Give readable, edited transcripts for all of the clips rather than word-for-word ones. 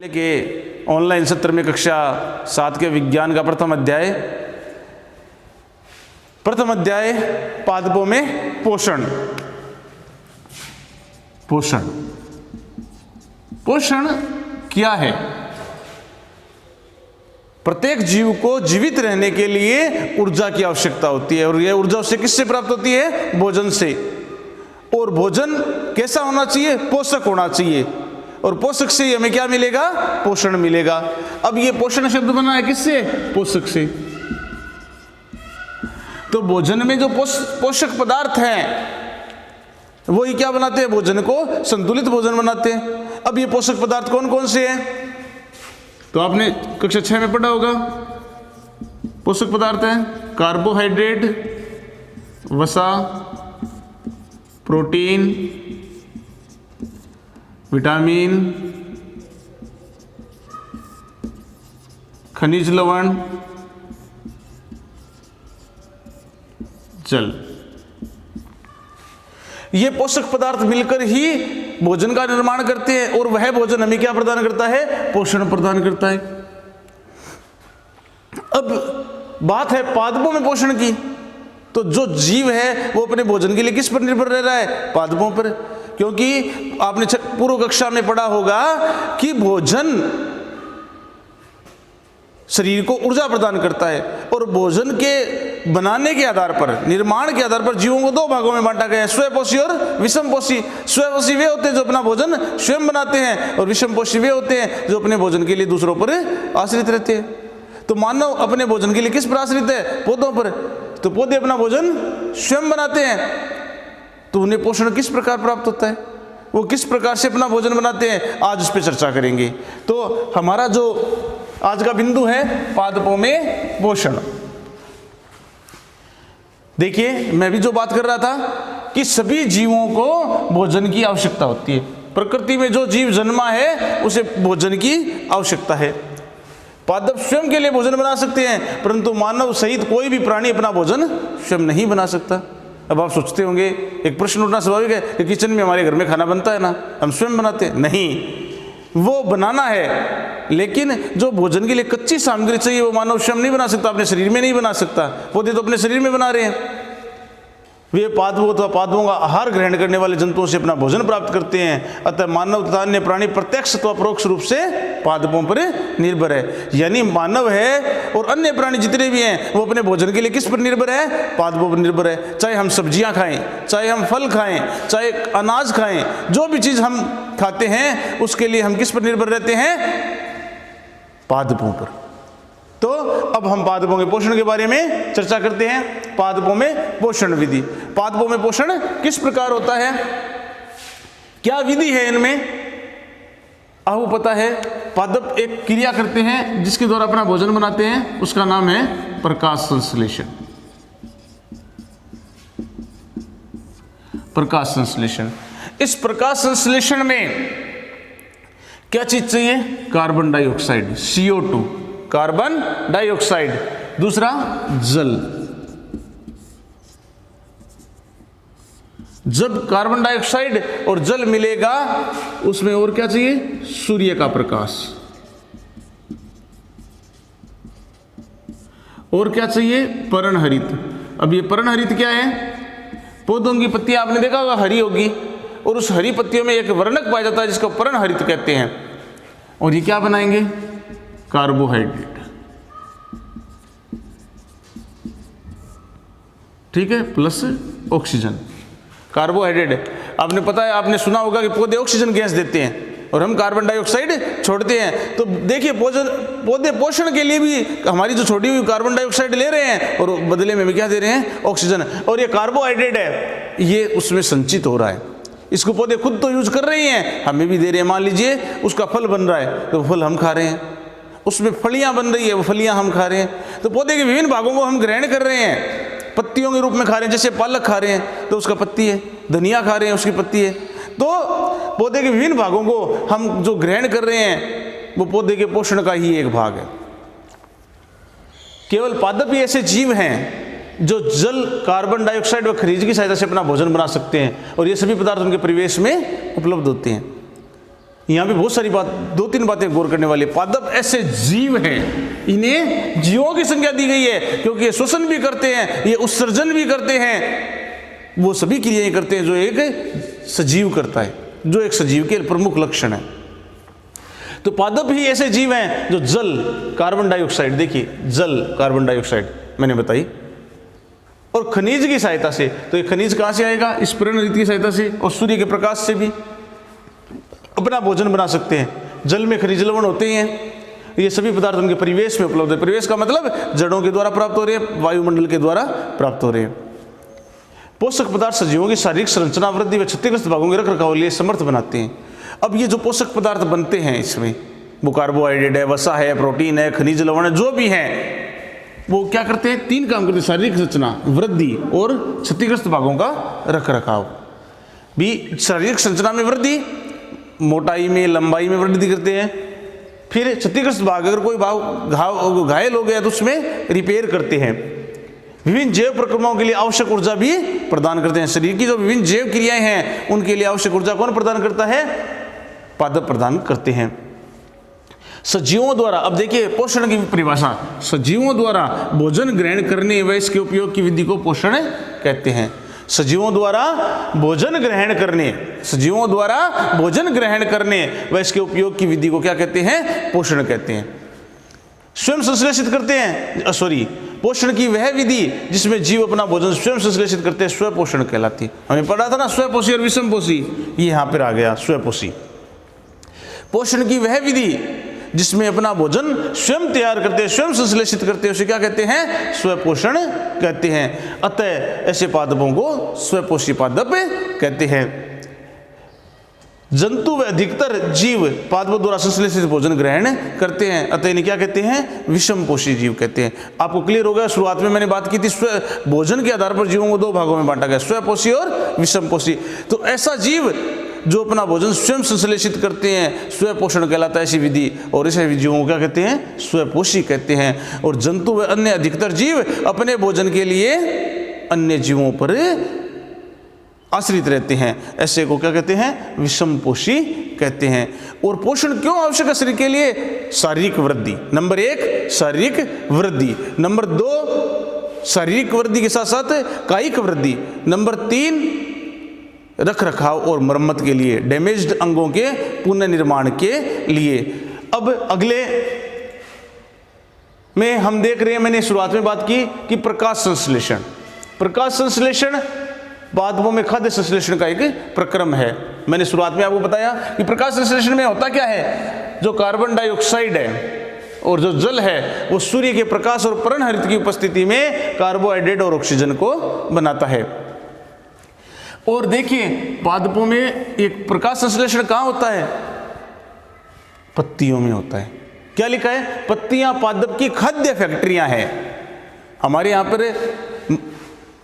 के ऑनलाइन सत्र में कक्षा 7 के विज्ञान का प्रथम अध्याय पादपों में पोषण। पोषण क्या है? प्रत्येक जीव को जीवित रहने के लिए ऊर्जा की आवश्यकता होती है और यह ऊर्जा उससे किससे प्राप्त होती है? भोजन से। और भोजन कैसा होना चाहिए? पोषक होना चाहिए। और पोषक से हमें क्या मिलेगा? पोषण मिलेगा। अब ये पोषण शब्द बना है किससे? पोषक से। तो भोजन में जो पोषक पदार्थ हैं वही क्या बनाते हैं? भोजन को संतुलित भोजन बनाते हैं। अब ये पोषक पदार्थ कौन कौन से हैं? तो आपने कक्षा 6 में पढ़ा होगा। पोषक पदार्थ हैं कार्बोहाइड्रेट, वसा, प्रोटीन, विटामिन, खनिज लवण, जल। ये पोषक पदार्थ मिलकर ही भोजन का निर्माण करते हैं और वह भोजन हमें क्या प्रदान करता है? पोषण प्रदान करता है। अब बात है पादपों में पोषण की। तो जो जीव है वो अपने भोजन के लिए किस पर निर्भर रह रहा है? पादपों पर। क्योंकि आपने पूर्व कक्षा में पढ़ा होगा कि भोजन शरीर को ऊर्जा प्रदान करता है और भोजन के बनाने के आधार पर, निर्माण के आधार पर जीवों को दो भागों में बांटा गया है, स्वयंपोषी और विषमपोषी। स्वयंपोषी वे होते हैं जो अपना भोजन स्वयं बनाते हैं और विषमपोषी वे होते हैं जो अपने भोजन के लिए दूसरों पर आश्रित रहते हैं। तो मानव अपने भोजन के लिए किस पर आश्रित है? पौधों पर। तो पौधे अपना भोजन स्वयं बनाते हैं तो उन्हें पोषण किस प्रकार प्राप्त होता है? वो किस प्रकार से अपना भोजन बनाते हैं, आज उस पर चर्चा करेंगे। तो हमारा जो आज का बिंदु है पादपों में पोषण। देखिए, मैं भी जो बात कर रहा था कि सभी जीवों को भोजन की आवश्यकता होती है। प्रकृति में जो जीव जन्मा है उसे भोजन की आवश्यकता है। पादप स्वयं के लिए भोजन बना सकते हैं परंतु मानव सहित कोई भी प्राणी अपना भोजन स्वयं नहीं बना सकता। अब आप सोचते होंगे, एक प्रश्न उठना स्वाभाविक है कि किचन में हमारे घर में खाना बनता है ना, हम स्वयं बनाते हैं? नहीं, वो बनाना है, लेकिन जो भोजन के लिए कच्ची सामग्री चाहिए वो मानव स्वयं नहीं बना सकता, अपने शरीर में नहीं बना सकता। पौधे तो अपने शरीर में बना रहे हैं। वे पादपों का आहार ग्रहण करने वाले जंतुओं से अपना भोजन प्राप्त करते हैं। अतः मानव तथा अन्य प्राणी प्रत्यक्ष अथवा परोक्ष रूप से पादपों पर निर्भर है। यानी मानव है और अन्य प्राणी जितने भी हैं वो अपने भोजन के लिए किस पर निर्भर है? पादपों पर निर्भर है। चाहे हम सब्जियां खाएं, चाहे हम फल खाएं, चाहे अनाज खाएं, जो भी चीज़ हम खाते हैं उसके लिए हम किस पर निर्भर रहते हैं? पादपों पर। तो अब हम पादपों के पोषण के बारे में चर्चा करते हैं। पादपों में पोषण विधि। पादपों में पोषण किस प्रकार होता है? क्या विधि है इनमें? आपको पता है पादप एक क्रिया करते हैं जिसके द्वारा अपना भोजन बनाते हैं, उसका नाम है प्रकाश संश्लेषण। प्रकाश संश्लेषण। इस प्रकाश संश्लेषण में क्या चीज चाहिए? Carbon dioxide, CO2, carbon dioxide. दूसरा जल। जब कार्बन डाइऑक्साइड और जल मिलेगा उसमें और क्या चाहिए? सूर्य का प्रकाश। और क्या चाहिए? पर्णहरित। अब ये पर्णहरित क्या है? पौधों की पत्तियां आपने देखा होगा हरी होगी और उस हरी पत्तियों में एक वर्णक पाया जाता है जिसको पर्णहरित कहते हैं। और ये क्या बनाएंगे? कार्बोहाइड्रेट। ठीक है, प्लस ऑक्सीजन। कार्बोहाइड्रेट आपने पता है, आपने सुना होगा कि पौधे ऑक्सीजन गैस देते हैं और हम कार्बन डाइऑक्साइड छोड़ते हैं। तो देखिए पौधे पोषण के लिए भी हमारी जो छोड़ी हुई कार्बन डाइऑक्साइड ले रहे हैं और बदले में क्या दे रहे हैं? ऑक्सीजन। और ये कार्बोहाइड्रेट है, ये उसमें संचित हो रहा है। इसको पौधे खुद तो यूज कर रही हैं, हमें भी दे रहे हैं। मान लीजिए उसका फल बन रहा है तो फल हम खा रहे हैं, उसमें फलियां बन रही है वो फलियां हम खा रहे हैं। तो पौधे के विभिन्न भागों को हम ग्रहण कर रहे हैं, पत्तियों के रूप में खा रहे हैं। जैसे पालक खा रहे हैं तो उसका पत्ती है, धनिया खा रहे हैं उसकी पत्ती है। तो पौधे के विभिन्न भागों को हम जो ग्रहण कर रहे हैं वो पौधे के पोषण का ही एक भाग है। केवल पादप ही ऐसे जीव हैं जो जल, कार्बन डाइऑक्साइड व खनिज की सहायता से अपना भोजन बना सकते हैं और ये सभी पदार्थ उनके परिवेश में उपलब्ध होते हैं। यहाँ भी बहुत सारी बात, 2-3 बातें गौर करने वाली। पादप ऐसे जीव हैं, इन्हें जीवों की संज्ञा दी गई है क्योंकि ये श्वसन भी करते हैं, ये उत्सर्जन भी करते हैं, वो सभी क्रियाएं करते हैं जो एक सजीव करता है, जो एक सजीव के प्रमुख लक्षण है। तो पादप ही ऐसे जीव हैं जो जल, कार्बन डाइऑक्साइड, देखिए जल, कार्बन डाइऑक्साइड मैंने बताई, और खनिज की सहायता से, तो ये खनिज कहाँ से आएगा? इस पर्णरित की सहायता से और सूर्य के प्रकाश से भी अपना भोजन बना सकते हैं। जल में खनिज लवण होते हैं, ये सभी पदार्थ उनके परिवेश में उपलब्ध है। परिवेश का मतलब जड़ों के द्वारा प्राप्त हो रहे हैं, वायुमंडल के द्वारा प्राप्त हो रहे हैं। पोषक पदार्थ सजीवों की शारीरिक संरचना, वृद्धि व क्षतिग्रस्त भागों के रखरखाव के लिए समर्थ बनाते हैं। अब ये जो पोषक पदार्थ बनते हैं इसमें, वो कार्बोहाइड्रेट है, वसा है, प्रोटीन है, खनिज लवण है, जो भी है, वो क्या करते हैं? 3 काम करते हैं: शारीरिक संरचना, वृद्धि और क्षतिग्रस्त भागों का रखरखाव। भी शारीरिक संरचना में वृद्धि, मोटाई में, लंबाई में वृद्धि करते हैं। फिर क्षतिग्रस्त भाग, अगर कोई भाग घायल हो गया तो उसमें रिपेयर करते हैं। विभिन्न जैव प्रक्रियाओं के लिए आवश्यक ऊर्जा भी प्रदान करते हैं। शरीर की जो विभिन्न जैव क्रियाएं हैं उनके लिए आवश्यक ऊर्जा कौन प्रदान करता है? पादप प्रदान करते हैं। सजीवों द्वारा, अब देखिए पोषण की परिभाषा, सजीवों द्वारा भोजन ग्रहण करने व इसके उपयोग की विधि को पोषण कहते हैं। सजीवों द्वारा भोजन ग्रहण करने, सजीवों द्वारा भोजन ग्रहण करने व इसके उपयोग की विधि को क्या कहते हैं? पोषण कहते हैं। स्वयं संश्लेषित करते हैं, पोषण की वह विधि जिसमें जीव अपना भोजन स्वयं संश्लेषित करते हैं, स्वपोषण कहलाती है। हमने पढ़ा था ना स्वपोषी और विषमपोषी, ये यहाँ पर आ गया स्वपोषी। पोषण की वह विधि जिसमें अपना भोजन स्वयं तैयार करते हैं, स्वयं संश्लेषित करते हैं, उसे क्या कहते हैं? स्वपोषण कहते हैं। अतः ऐसे पादपों को स्वपोषी पादप कहते हैं। जंतु व अधिकतर जीव पादपों द्वारा संश्लेषित भोजन ग्रहण करते हैं, अतः इन्हें क्या कहते हैं? विषमपोषी जीव कहते हैं। आपको क्लियर हो गया? शुरुआत में मैंने बात की थी, स्व भोजन के आधार पर जीवों को 2 भागों में बांटा गया, स्वपोषी और विषमपोषी। तो ऐसा जीव जो अपना भोजन स्वयं संश्लेषित करते हैं, स्वपोषण कहलाता है ऐसी विधि, और ऐसे जीवों को क्या कहते हैं? स्वपोषी कहते हैं। और जंतु व अन्य अधिकतर जीव अपने भोजन के लिए अन्य जीवों पर आश्रित रहते हैं, ऐसे को क्या कहते हैं? विषमपोषी कहते हैं। और पोषण क्यों आवश्यक है शरीर के लिए? शारीरिक वृद्धि, नंबर 1 शारीरिक वृद्धि, नंबर 2 शारीरिक वृद्धि के साथ साथ कायिक वृद्धि, नंबर 3 रखरखाव और मरम्मत के लिए, डैमेज्ड अंगों के पुनर्निर्माण के लिए। अब अगले में हम देख रहे हैं, मैंने शुरुआत में बात की कि प्रकाश संश्लेषण। प्रकाश संश्लेषण पादपों में खाद्य संश्लेषण का एक प्रक्रम है। मैंने शुरुआत में आपको बताया कि प्रकाश संश्लेषण में होता क्या है? जो कार्बन डाइऑक्साइड है और जो जल है वो सूर्य के प्रकाश और पर्णहरित की उपस्थिति में कार्बोहाइड्रेट और ऑक्सीजन को बनाता है। और देखिए पादपों में एक प्रकाश संश्लेषण कहाँ होता है? पत्तियों में होता है। क्या लिखा है? पत्तियां पादप की खाद्य फैक्ट्रियां हैं। हमारे यहाँ पर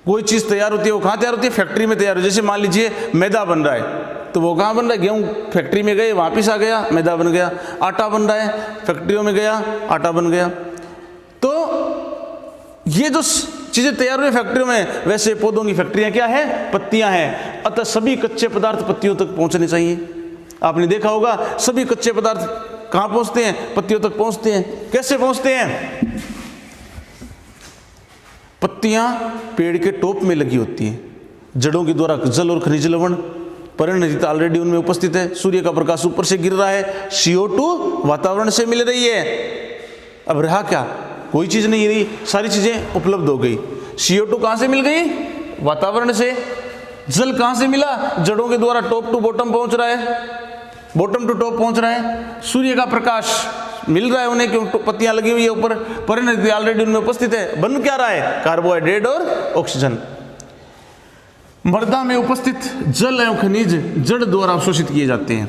कोई चीज़ तैयार होती है, वो कहाँ तैयार होती है? फैक्ट्री में तैयार हो। जैसे मान लीजिए मैदा बन रहा है, तो वो कहाँ बन रहा है? गेहूँ फैक्ट्री में गए, वापस आ गया, मैदा बन गया। आटा बन रहा है, फैक्ट्रियों में गया, आटा बन गया। तो ये जो चीज़ें तैयार हुई फैक्ट्रियों में, वैसे पौधों की फैक्ट्रियाँ क्या है? पत्तियाँ हैं। अतः सभी कच्चे पदार्थ पत्तियों तक पहुँचने चाहिए। आपने देखा होगा सभी कच्चे पदार्थ कहाँ पहुँचते हैं? पत्तियों तक पहुँचते हैं। कैसे पहुँचते हैं? पत्तियां पेड़ के टॉप में लगी होती हैं, जड़ों के द्वारा जल और खनिज लवण पर्णहरित ऑलरेडी उनमें उपस्थित है। सूर्य का प्रकाश ऊपर से गिर रहा है, CO2 वातावरण से मिल रही है। अब रहा क्या? कोई चीज़ नहीं रही, सारी चीज़ें उपलब्ध हो गई। CO2 कहाँ से मिल गई? वातावरण से। जल कहाँ से मिला? जड़ों के द्वारा टॉप टू बॉटम पहुँच रहा है, बॉटम टू टॉप पहुँच रहा है। सूर्य का प्रकाश मिल रहा है उन्हें, क्यों? पत्तियां लगी हुई है ऊपर, पर्णहरित ऑलरेडी उनमें उपस्थित है। बन क्या रहा है? कार्बोहाइड्रेट और ऑक्सीजन। मृदा में उपस्थित जल एवं खनिज जड़ द्वारा अवशोषित किए जाते हैं,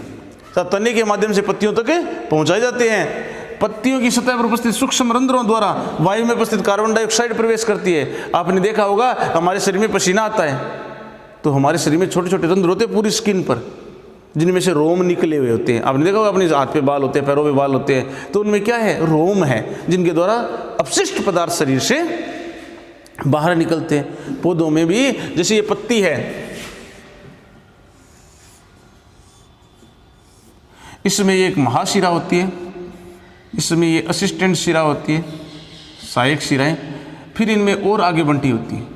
तने के माध्यम से पत्तियों तक पहुंचाए जाते हैं। पत्तियों की सतह पर उपस्थित सूक्ष्म रंध्रों द्वारा वायु में उपस्थित कार्बन डाइऑक्साइड प्रवेश करती है। आपने देखा होगा हमारे शरीर में पसीना आता है, तो हमारे शरीर में छोटे छोटे रंध्र होते हैं पूरी स्किन पर, जिनमें से रोम निकले हुए होते हैं। आपने देखा होगा अपने हाथ पे बाल होते हैं, पैरों पे बाल होते हैं, तो उनमें क्या है? रोम है, जिनके द्वारा अपशिष्ट पदार्थ शरीर से बाहर निकलते हैं। पौधों में भी जैसे ये पत्ती है, इसमें ये एक महाशिरा होती है, इसमें ये असिस्टेंट शिरा होती है, सहायक शिराएं, फिर इनमें और आगे बंटी होती है।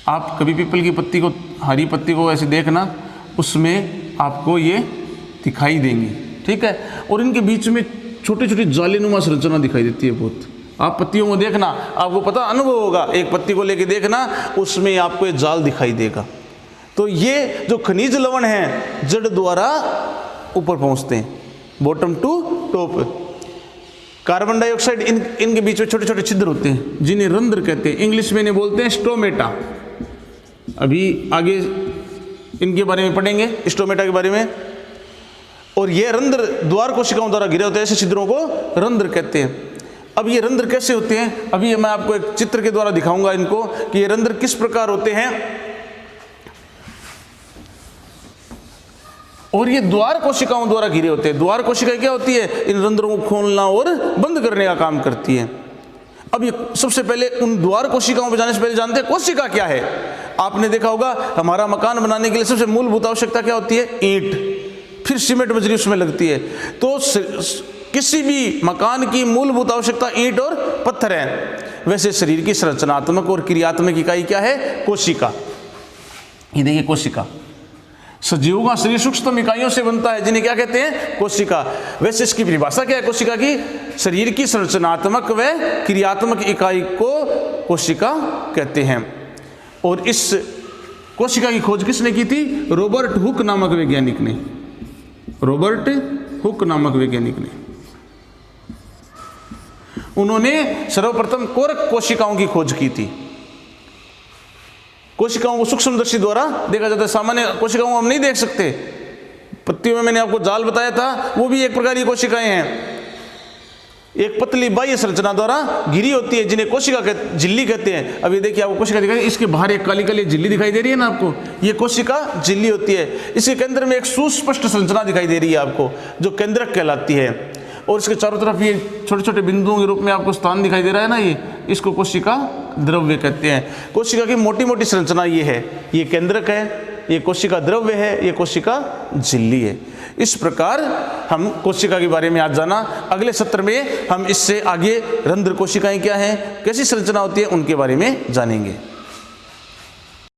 आप कभी पीपल की पत्ती को, हरी पत्ती को ऐसे देखना, उसमें आपको ये दिखाई देंगी, ठीक है। और इनके बीच में छोटी छोटी जालीनुमा संरचना दिखाई देती है बहुत। आप पत्तियों को देखना, आपको पता अनुभव होगा, एक पत्ती को लेके देखना, उसमें आपको एक जाल दिखाई देगा। तो ये जो खनिज लवण हैं जड़ द्वारा ऊपर पहुंचते हैं, bottom to top. Carbon dioxide इनके बीच में छोटे छोटे छिद्र होते हैं जिन्हें रंध्र कहते हैं, इंग्लिश में इन्हें बोलते हैं स्टोमेटा। अभी आगे इनके बारे में पढ़ेंगे, स्टोमेटा के बारे में। और ये रंध्र द्वार कोशिकाओं द्वारा घिरे होते हैं, ऐसे छिद्रों को रंध्र कहते हैं। अब ये रंध्र कैसे होते हैं, अभी मैं आपको एक चित्र के द्वारा दिखाऊंगा इनको कि ये रंध्र किस प्रकार होते हैं। और ये द्वार कोशिकाओं द्वारा घिरे होते हैं। द्वार कोशिकाएं क्या होती है, इन रंध्रों को खोलना और बंद करने का काम करती है। अब ये सबसे पहले उन द्वार कोशिकाओं पर जाने से पहले जानते हैं कोशिका क्या है। आपने देखा होगा हमारा मकान बनाने के लिए सबसे मूलभूत आवश्यकता क्या होती है, ईंट, फिर सीमेंट बजरी उसमें लगती है। तो किसी भी मकान की मूलभूत आवश्यकता ईंट और पत्थर है। वैसे शरीर की संरचनात्मक और क्रियात्मक इकाई क्या है, कोशिका। ये देखिए कोशिका, सजीवों का शरीर सूक्ष्म इकाइयों से बनता है जिन्हें क्या कहते हैं, कोशिका। वैसे इसकी परिभाषा क्या है कोशिका की, शरीर की संरचनात्मक व क्रियात्मक इकाई को कोशिका कहते हैं। और इस कोशिका की खोज किसने की थी, रॉबर्ट हुक नामक वैज्ञानिक ने। रॉबर्ट हुक नामक वैज्ञानिक ने, उन्होंने सर्वप्रथम कोरक कोशिकाओं की खोज की थी। कोशिकाओं को सूक्ष्मदर्शी द्वारा देखा जाता है, सामान्य कोशिकाओं को हम नहीं देख सकते। पत्तियों में मैंने आपको जाल बताया था, वो भी एक प्रकार की कोशिकाएं हैं। एक पतली बाह्य संरचना द्वारा घिरी होती है जिन्हें कोशिका झिल्ली कहते हैं। अब ये देखिए आपको कोशिका दिखाई, इसके बाहर एक काली काली झिल्ली दिखाई दे रही है ना आपको, ये कोशिका झिल्ली होती है। इसके केंद्र में एक सुस्पष्ट संरचना दिखाई दे रही है आपको, जो केंद्रक कहलाती है। और इसके चारों तरफ ये छोटे छोटे बिंदुओं के रूप में आपको स्थान दिखाई दे रहा है ना, ये इसको कोशिका द्रव्य कहते हैं। कोशिका की मोटी मोटी संरचना ये है, ये केंद्रक है, ये कोशिका द्रव्य है, ये कोशिका झिल्ली है। इस प्रकार हम कोशिका के बारे में आज जाना। अगले सत्र में हम इससे आगे रंध्र कोशिकाएं क्या हैं, कैसी संरचना होती है, उनके बारे में जानेंगे।